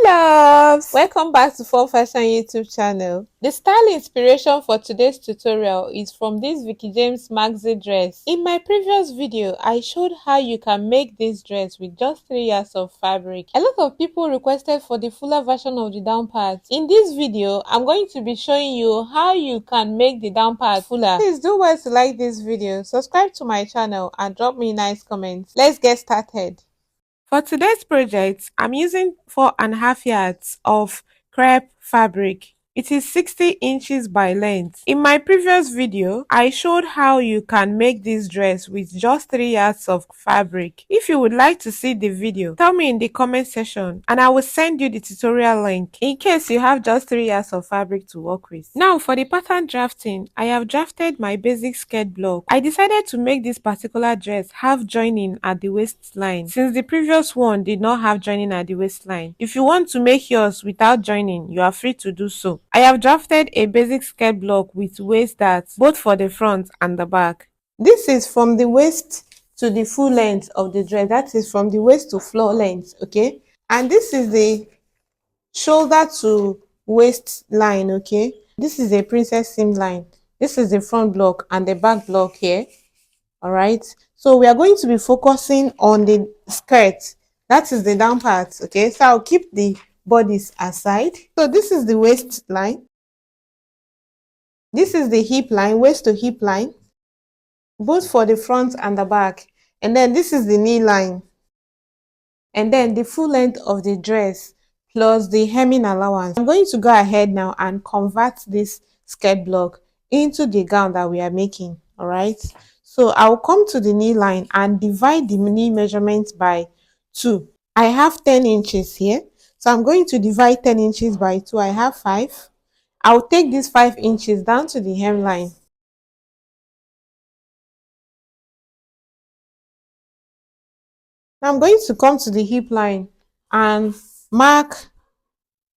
Loves, welcome back to Fall Fashion YouTube channel. The style inspiration for today's tutorial is from this Vicky James maxi dress. In my previous video, I showed how you can make this dress with just 3 yards of fabric. A lot of people requested for the fuller version of the down part. In this video, I'm going to be showing you how you can make the down part fuller. Please do well to like this video, subscribe to my channel and drop me nice comments. Let's get started. For today's project, I'm using 4.5 yards of crepe fabric. It is 60 inches by length. In my previous video, I showed how you can make this dress with just 3 yards of fabric. If you would like to see the video, tell me in the comment section and I will send you the tutorial link in case you have just 3 yards of fabric to work with. Now for the pattern drafting, I have drafted my basic skirt block. I decided to make this particular dress have joining at the waistline since the previous one did not have joining at the waistline. If you want to make yours without joining, you are free to do so. I have drafted a basic skirt block with waist darts both for the front and the back. This is from the waist to the full length of the dress. That is from the waist to floor length, okay? And this is the shoulder to waist line, okay? This is a princess seam line. This is the front block and the back block here. All right, so we are going to be focusing on the skirt. That is the down part, okay? So I'll keep the bodies aside. So this is the waistline. This is the hip line, waist to hip line, both for the front and the back. And then this is the knee line. And then the full length of the dress plus the hemming allowance. I'm going to go ahead now and convert this skirt block into the gown that we are making. All right, so I'll come to the knee line and divide the knee measurement by 2. I have 10 inches here, so I'm going to divide 10 inches by 2. I have 5. I'll take these 5 inches down to the hemline. Now I'm going to come to the hip line and mark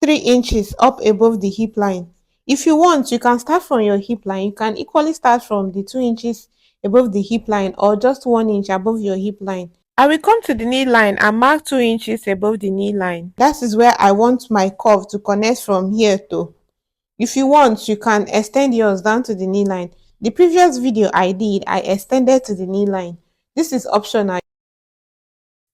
3 inches up above the hip line. If you want, you can start from your hip line. You can equally start from the 2 inches above the hip line or just 1 inch above your hip line. I will come to the knee line and mark 2 inches above the knee line. That is where I want my curve to connect from here to. If you want, you can extend yours down to the knee line. The previous video I did, I extended to the knee line. This is optional.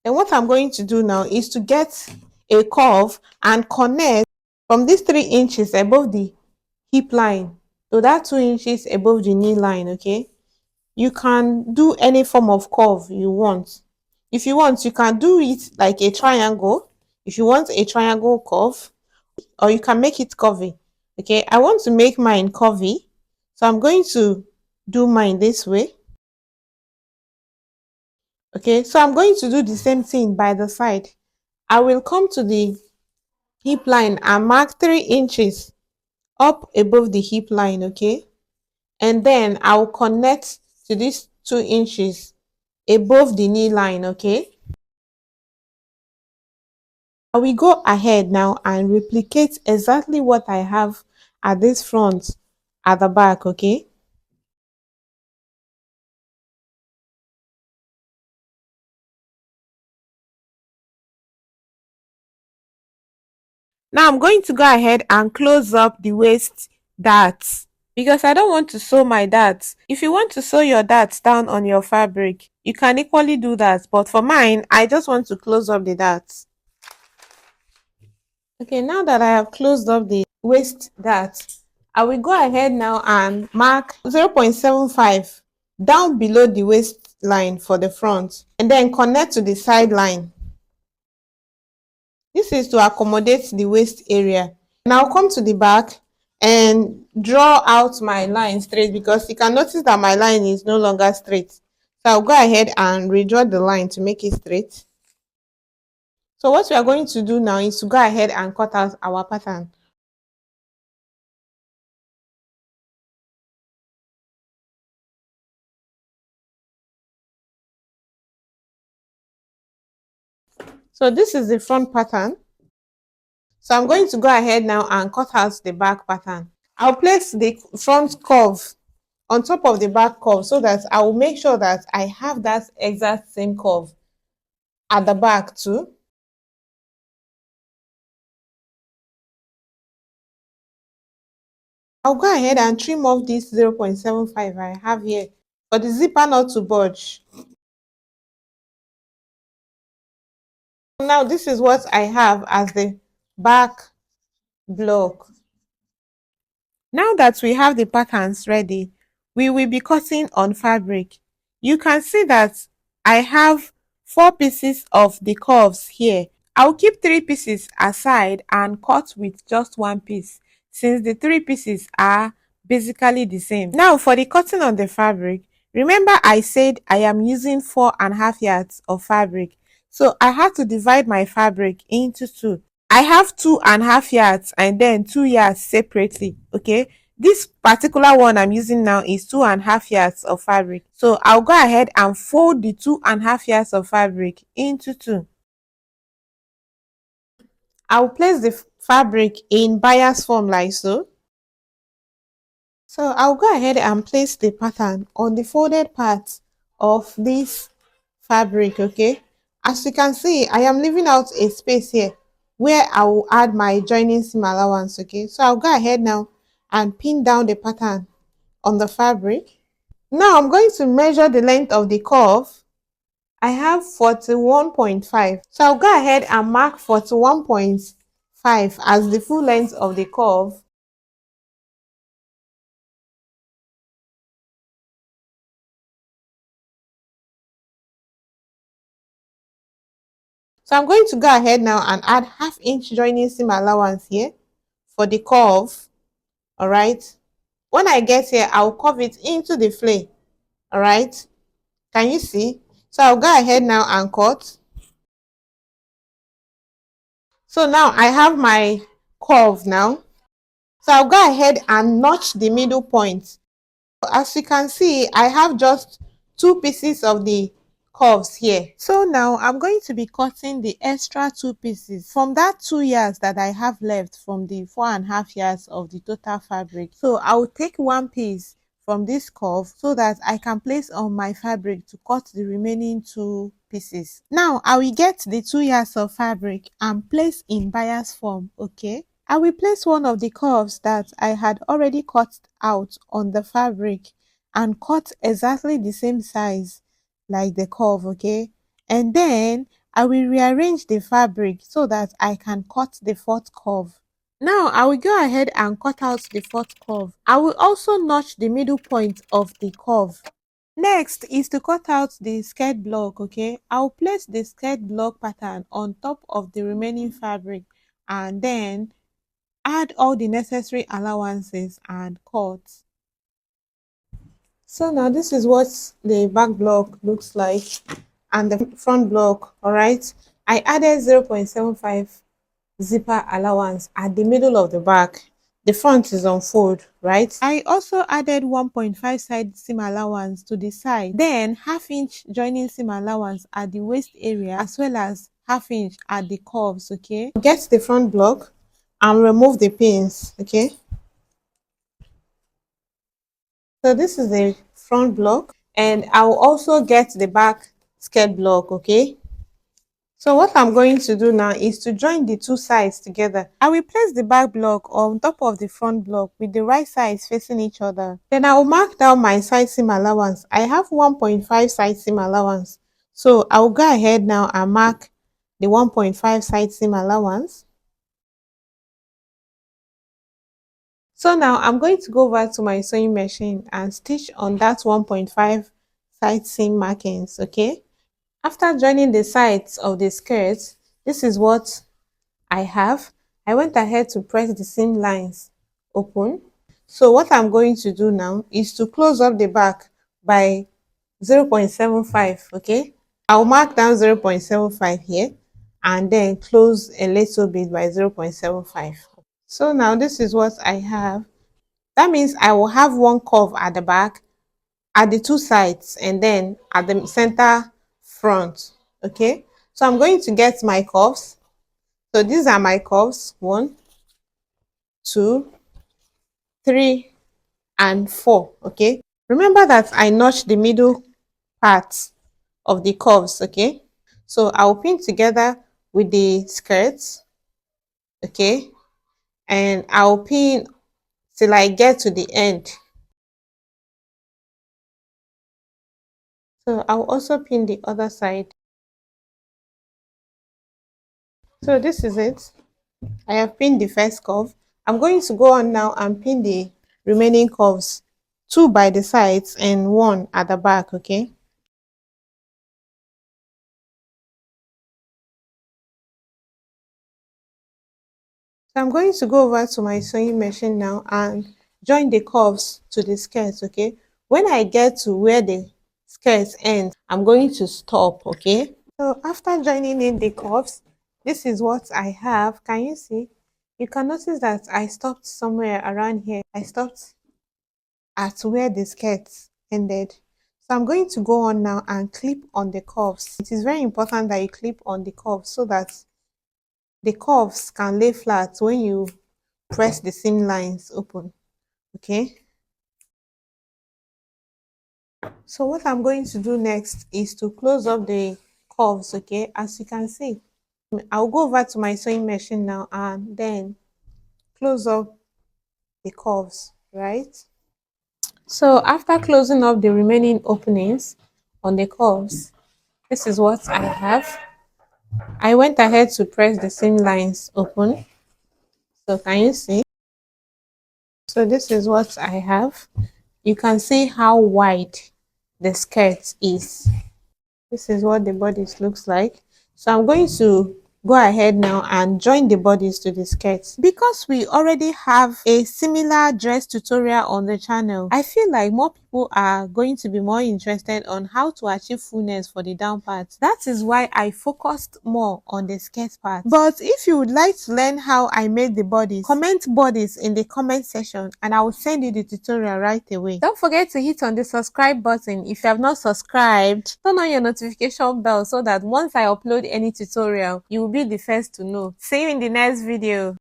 And what I'm going to do now is to get a curve and connect from these 3 inches above the hip line to that 2 inches above the knee line, okay? You can do any form of curve you want. If you want, you can do it like a triangle. If you want a triangle curve, or you can make it curvy. Okay, I want to make mine curvy, so I'm going to do mine this way. Okay, so I'm going to do the same thing by the side. I will come to the hip line and mark 3 inches up above the hip line, okay? And then I'll connect to these 2 inches above the knee line, okay? I will go ahead now and replicate exactly what I have at this front at the back, okay? Now I'm going to go ahead and close up the waist darts because I don't want to sew my darts. If you want to sew your darts down on your fabric, you can equally do that. But for mine, I just want to close up the darts. Okay, now that I have closed up the waist dart, I will go ahead now and mark 0.75 down below the waistline for the front and then connect to the side line. This is to accommodate the waist area. And I'll come to the back and draw out my line straight because you can notice that my line is no longer straight. So I'll go ahead and redraw the line to make it straight. So what we are going to do now is to go ahead and cut out our pattern. So this is the front pattern. So I'm going to go ahead now and cut out the back pattern. I'll place the front curve on top of the back curve so that I will make sure that I have that exact same curve at the back too. I'll go ahead and trim off this 0.75 I have here for the zipper not to budge. Now this is what I have as the back block. Now that we have the patterns ready, we will be cutting on fabric. You can see that I have 4 pieces of the curves here. I'll keep 3 pieces aside and cut with just 1 piece since the 3 pieces are basically the same. Now for the cutting on the fabric, remember I said I am using 4.5 yards of fabric. So I have to divide my fabric into two. I have 2.5 yards and then 2 yards separately. Okay, this particular one I'm using now is 2.5 yards of fabric. So I'll go ahead and fold the 2.5 yards of fabric into two. I'll place the fabric in bias form like so. So I'll go ahead and place the pattern on the folded part of this fabric. Okay, as you can see, I am leaving out a space here where I will add my joining seam allowance. Okay, so I'll go ahead now and pin down the pattern on the fabric. Now I'm going to measure the length of the curve. I have 41.5, so I'll go ahead and mark 41.5 as the full length of the curve. So I'm going to go ahead now and add 1/2 inch joining seam allowance here for the curve. All right, when I get here, I'll curve it into the flay. All right, can you see? So I'll go ahead now and cut. So now I have my curve now. So I'll go ahead and notch the middle point. As you can see, I have just 2 pieces of the curves here. So now I'm going to be cutting the extra 2 pieces from that 2 yards that I have left from the 4.5 yards of the total fabric. So I will take 1 piece from this curve so that I can place on my fabric to cut the remaining 2 pieces. Now I will get the 2 yards of fabric and place in bias form. Okay, I will place one of the curves that I had already cut out on the fabric and cut exactly the same size like the curve. Okay, and then I will rearrange the fabric so that I can cut the fourth curve. Now I will go ahead and cut out the fourth curve. I will also notch the middle point of the curve. Next is to cut out the skirt block. Okay, I'll place the skirt block pattern on top of the remaining fabric and then add all the necessary allowances and cut. So now this is what the back block looks like and the front block. All right, I added 0.75 zipper allowance at the middle of the back. The front is on fold, right? I also added 1.5 side seam allowance to the side, then 1/2 inch joining seam allowance at the waist area as well as 1/2 inch at the curves. Okay, get the front block and remove the pins. Okay, so this is the front block and I will also get the back skirt block. Okay, so what I'm going to do now is to join the two sides together. I will place the back block on top of the front block with the right sides facing each other. Then I will mark down my side seam allowance. I have 1.5 side seam allowance. So I will go ahead now and mark the 1.5 side seam allowance. So now I'm going to go over to my sewing machine and stitch on that 1.5 side seam markings. Okay. After joining the sides of the skirt, this is what I have. I went ahead to press the seam lines open. So what I'm going to do now is to close up the back by 0.75. Okay, I'll mark down 0.75 here and then close a little bit by 0.75. So now this is what I have. That means I will have one curve at the back, at the two sides, and then at the center front. Okay, so I'm going to get my curves. So these are my curves: 1, 2, 3, and 4. Okay, remember that I notched the middle part of the curves. Okay, so I'll pin together with the skirts. Okay, and I'll pin till I get to the end. So I'll also pin the other side. So this is it. I have pinned the first curve. I'm going to go on now and pin the remaining curves, 2 by the sides and 1 at the back, okay? So I'm going to go over to my sewing machine now and join the curves to the skirt, okay? When I get to where the skirt ends, I'm going to stop, okay? So after joining in the curves, this is what I have. Can you see? You can notice that I stopped somewhere around here. I stopped at where the skirt ended. So I'm going to go on now and clip on the curves. It is very important that you clip on the curves so that the curves can lay flat when you press the seam lines open, okay? So what I'm going to do next is to close up the curves, okay? As you can see, I'll go over to my sewing machine now and then close up the curves, right? So after closing up the remaining openings on the curves, this is what I have. I went ahead to press the seam lines open. So can you see? So this is what I have. You can see how wide the skirt is. This is what the bodice looks like. So I'm going to go ahead now and join the bodice to the skirts. Because we already have a similar dress tutorial on the channel, I feel like more people are going to be more interested on how to achieve fullness for the down part. That is why I focused more on the skirt part. But if you would like to learn how I made the bodice, comment bodice in the comment section and I will send you the tutorial right away. Don't forget to hit on the subscribe button if you have not subscribed. Turn on your notification bell so that once I upload any tutorial, you will be the first to know. See you in the next video.